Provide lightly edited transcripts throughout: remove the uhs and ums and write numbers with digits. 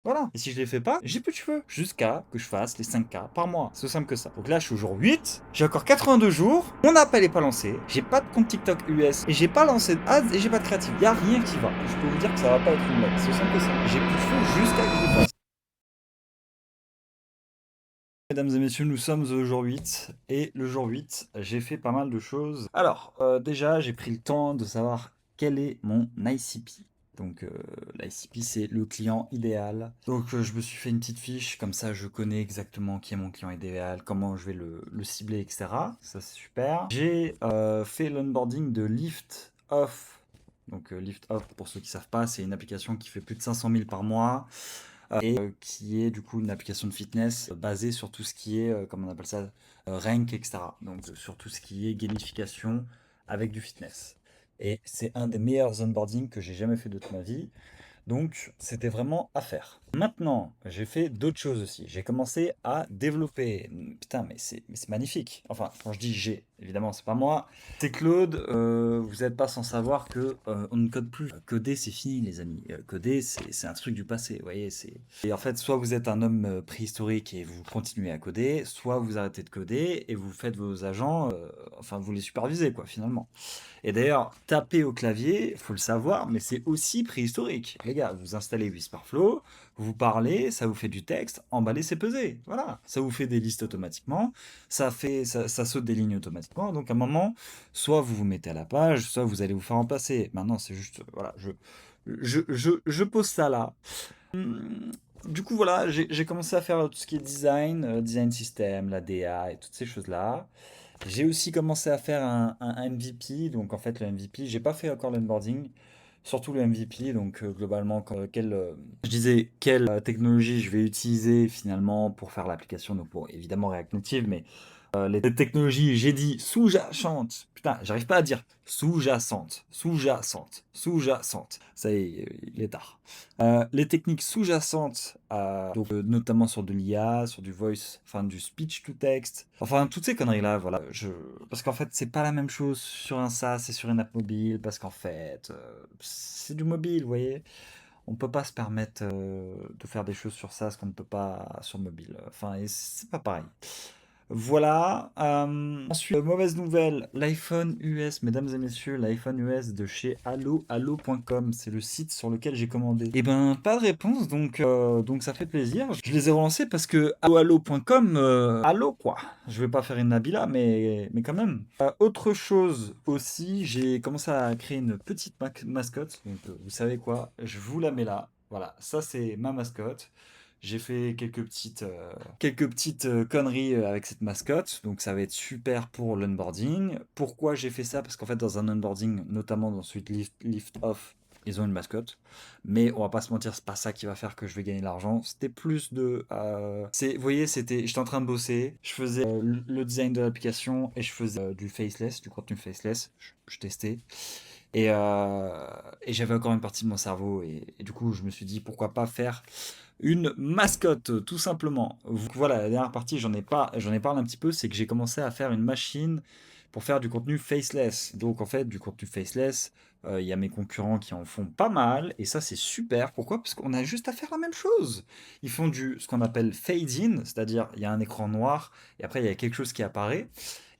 Voilà. Et si je les fais pas, j'ai plus de cheveux. Jusqu'à que je fasse les 5K par mois. C'est aussi simple que ça. Donc là, je suis au jour 8. J'ai encore 82 jours. Mon appel est pas lancé. J'ai pas de compte TikTok US. Et j'ai pas lancé de ads et j'ai pas de créatif. Y a rien qui va. Je peux vous dire que ça va pas être une blague. C'est aussi simple que ça. J'ai plus de cheveux jusqu'à que je les fasse. Mesdames et messieurs, nous sommes au jour 8. Et le jour 8, j'ai fait pas mal de choses. Alors, déjà, j'ai pris le temps de savoir quel est mon ICP. Donc, l'ICP, c'est le client idéal. Donc, je me suis fait une petite fiche, comme ça, je connais exactement qui est mon client idéal, comment je vais le cibler, etc. Ça, c'est super. J'ai fait l'onboarding de Lift Off. Donc, Lift Off, pour ceux qui ne savent pas, c'est une application qui fait plus de 500 000 par mois et qui est du coup une application de fitness basée sur tout ce qui est, comment on appelle ça, rank, etc. Donc, sur tout ce qui est gamification avec du fitness. Et c'est un des meilleurs onboarding que j'ai jamais fait de toute ma vie. Donc, c'était vraiment à faire. Maintenant, j'ai fait d'autres choses aussi. J'ai commencé à développer. Putain, mais c'est magnifique. Enfin, quand je dis j'ai, évidemment, c'est pas moi. C'est Claude. Vous n'êtes pas sans savoir que on ne code plus. Coder, c'est fini, les amis. Coder, c'est un truc du passé. Vous voyez, c'est. Et en fait, soit vous êtes un homme préhistorique et vous continuez à coder, soit vous arrêtez de coder et vous faites vos agents. Enfin, vous les supervisez, quoi, finalement. Et d'ailleurs, taper au clavier, faut le savoir, mais c'est aussi préhistorique. Les gars, vous installez Whisperflow, vous parlez, ça vous fait du texte, emballer c'est peser. Voilà, ça vous fait des listes automatiquement, ça saute des lignes automatiquement. Donc à un moment, soit vous vous mettez à la page, soit vous allez vous faire remplacer. Maintenant, c'est juste, voilà, je pose ça là. Hum, Du coup, voilà, j'ai commencé à faire tout ce qui est design, design system, la DA et toutes ces choses-là. J'ai aussi commencé à faire un MVP. Donc, en fait, le MVP, j'ai pas fait encore l'onboarding, surtout le MVP. Donc, globalement, je disais, quelle technologie je vais utiliser finalement pour faire l'application. Donc, pour évidemment React Native, mais les technologies, j'ai dit sous-jacentes. Putain, j'arrive pas à dire sous-jacentes, sous-jacentes, sous-jacentes. Ça y est, il est tard. Les techniques sous-jacentes, donc notamment sur de l'IA, sur du voice, enfin du speech to text, enfin toutes ces conneries-là, voilà. Parce qu'en fait, c'est pas la même chose sur un SaaS et sur une app mobile, parce qu'en fait, c'est du mobile, vous voyez. On peut pas se permettre de faire des choses sur SaaS qu'on ne peut pas sur mobile. Enfin, et c'est pas pareil. Voilà. Ensuite, mauvaise nouvelle, l'iPhone US, mesdames et messieurs, l'iPhone US de chez allo.com, c'est le site sur lequel j'ai commandé. Eh ben, pas de réponse, donc ça fait plaisir. Je les ai relancés parce que allo.com, allo quoi. Je vais pas faire une Nabila, mais quand même. Autre chose aussi, j'ai commencé à créer une petite mascotte. Donc, vous savez quoi, je vous la mets là. Voilà, ça c'est ma mascotte. J'ai fait quelques petites conneries avec cette mascotte, donc ça va être super pour l'onboarding. Pourquoi j'ai fait ça? Parce qu'en fait, dans un onboarding, notamment dans celui de Lift Off, ils ont une mascotte. Mais on va pas se mentir, c'est pas ça qui va faire que je vais gagner de l'argent. C'était plus de. Vous voyez, j'étais en train de bosser, je faisais le design de l'application et je faisais du faceless, du contenu faceless. Je testais. Et j'avais encore une partie de mon cerveau. Et du coup, je me suis dit, pourquoi pas faire une mascotte, tout simplement. Voilà, la dernière partie, j'en ai parlé un petit peu, c'est que j'ai commencé à faire une machine pour faire du contenu faceless. Donc en fait, du contenu faceless, il y a mes concurrents qui en font pas mal, et ça c'est super. Pourquoi? Parce qu'on a juste à faire la même chose. Ils font ce qu'on appelle fade in, c'est-à-dire il y a un écran noir, et après il y a quelque chose qui apparaît.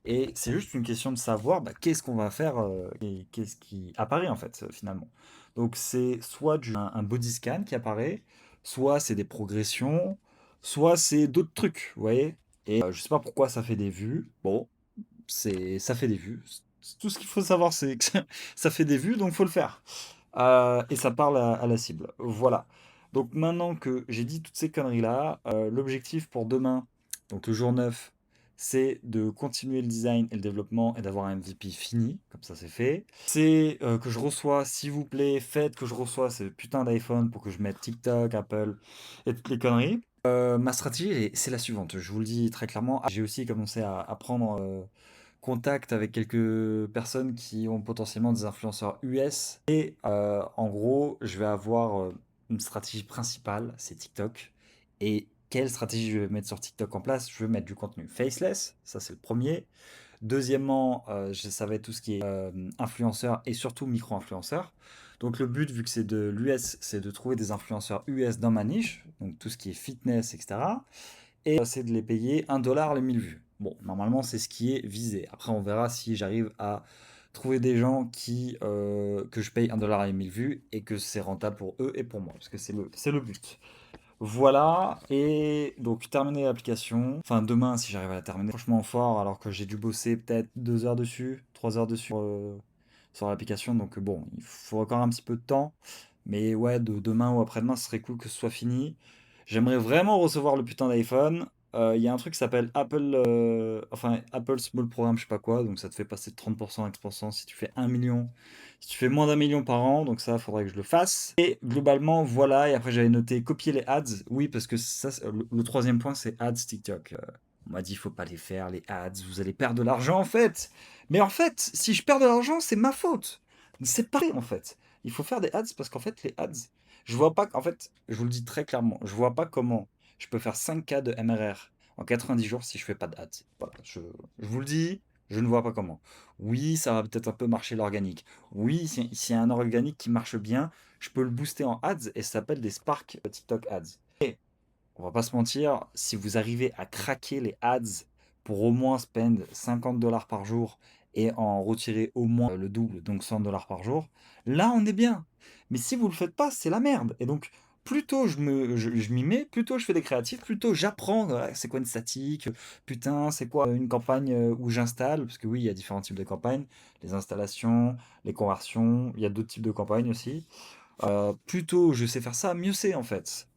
Et c'est juste une question de savoir qu'est-ce qu'on va faire et qu'est-ce qui apparaît en fait finalement. Donc c'est soit un body scan qui apparaît, soit c'est des progressions, soit c'est d'autres trucs, vous voyez. Et je sais pas pourquoi ça fait des vues. Bon, ça fait des vues. Tout ce qu'il faut savoir, c'est que ça fait des vues, donc faut le faire. Et ça parle à la cible. Voilà. Donc maintenant que j'ai dit toutes ces conneries-là, l'objectif pour demain, donc le jour 9, c'est de continuer le design et le développement et d'avoir un MVP fini, comme ça c'est fait. C'est que je reçois, s'il vous plaît, faites que je reçois ce putain d'iPhone pour que je mette TikTok, Apple et toutes les conneries. Ma stratégie, c'est la suivante, je vous le dis très clairement. J'ai aussi commencé à prendre contact avec quelques personnes qui ont potentiellement des influenceurs US. Et en gros, je vais avoir une stratégie principale, c'est TikTok. Et quelle stratégie je vais mettre sur TikTok en place? Je vais mettre du contenu faceless, ça c'est le premier. Deuxièmement, ça va être tout ce qui est influenceur et surtout micro-influenceur. Donc le but, vu que c'est de l'US, c'est de trouver des influenceurs US dans ma niche, donc tout ce qui est fitness, etc. Et c'est de les payer 1 $ les 1000 vues. Bon, normalement, c'est ce qui est visé. Après, on verra si j'arrive à trouver des gens que je paye 1 $ les 1000 vues et que c'est rentable pour eux et pour moi, parce que c'est le but. Voilà, et donc terminer l'application. Enfin, demain, si j'arrive à la terminer, franchement fort, alors que j'ai dû bosser peut-être 2 heures dessus, 3 heures dessus sur l'application. Donc bon, il faut encore un petit peu de temps. Mais ouais, demain ou après-demain, ce serait cool que ce soit fini. J'aimerais vraiment recevoir le putain d'iPhone. Il y a un truc qui s'appelle Apple Small Programme, je sais pas quoi, donc ça te fait passer de 30% à X% si tu fais 1 million. Si tu fais moins d'1 million par an, donc ça, faudrait que je le fasse. Et globalement, voilà. Et après, j'avais noté copier les ads. Oui, parce que ça, le troisième point, c'est ads TikTok. On m'a dit, il faut pas les faire, les ads. Vous allez perdre de l'argent, en fait. Mais en fait, si je perds de l'argent, c'est ma faute. C'est pas vrai, en fait. Il faut faire des ads parce qu'en fait, les ads, je vois pas. En fait, je vous le dis très clairement, je vois pas comment je peux faire 5K de MRR en 90 jours si je fais pas de ads. Voilà, je vous le dis, je ne vois pas comment. Oui, ça va peut-être un peu marcher l'organique. Oui, s'il y a un organique qui marche bien, je peux le booster en ads et ça s'appelle des Spark TikTok ads. Et on va pas se mentir, si vous arrivez à craquer les ads pour au moins spend 50 $ par jour et en retirer au moins le double, donc 100 $ par jour, là on est bien. Mais si vous le faites pas, c'est la merde. Et donc, plus tôt je m'y mets, plus tôt je fais des créatifs, plus tôt j'apprends c'est quoi une statique, putain, c'est quoi une campagne où j'installe, parce que oui, il y a différents types de campagnes, les installations, les conversions, il y a d'autres types de campagnes aussi. Plus tôt je sais faire ça, mieux c'est en fait.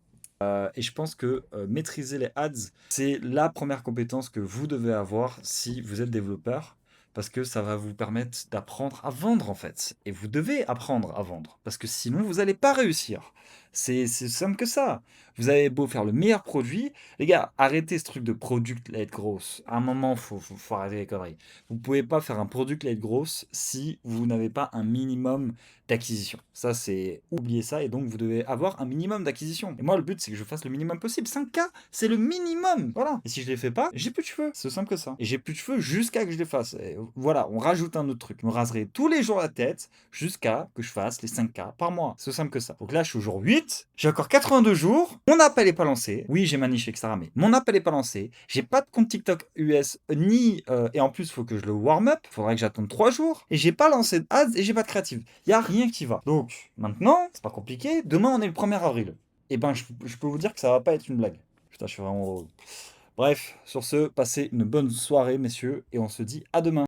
Et je pense que maîtriser les ads, c'est la première compétence que vous devez avoir si vous êtes développeur, parce que ça va vous permettre d'apprendre à vendre en fait. Et vous devez apprendre à vendre, parce que sinon vous n'allez pas réussir. C'est simple que ça. Vous avez beau faire le meilleur produit, les gars, arrêtez ce truc de product-led growth. À un moment, faut arrêter les conneries. Vous pouvez pas faire un product-led growth si vous n'avez pas un minimum d'acquisition. Ça, c'est oublier ça, et donc vous devez avoir un minimum d'acquisition. Et moi, le but, c'est que je fasse le minimum possible. 5K, c'est le minimum. Voilà. Et si je les fais pas, j'ai plus de cheveux. C'est aussi simple que ça. Et j'ai plus de cheveux jusqu'à que je les fasse. Et voilà, on rajoute un autre truc. Je me raserai tous les jours la tête jusqu'à que je fasse les 5K par mois. C'est aussi simple que ça. Donc là, je suis au jour 8. J'ai encore 82 jours. Mon appel est pas lancé. Oui, j'ai ma niche, etc. Mais mon appel est pas lancé. J'ai pas de compte TikTok US et en plus, il faut que je le warm up. Faudrait que j'attende 3 jours. Et j'ai pas lancé de ads et j'ai pas de créative. Il y a rien qui va. Donc, maintenant, c'est pas compliqué. Demain, on est le 1er avril. Et ben, je peux vous dire que ça va pas être une blague. Putain, je suis vraiment heureux. Bref, sur ce, passez une bonne soirée, messieurs, et on se dit à demain.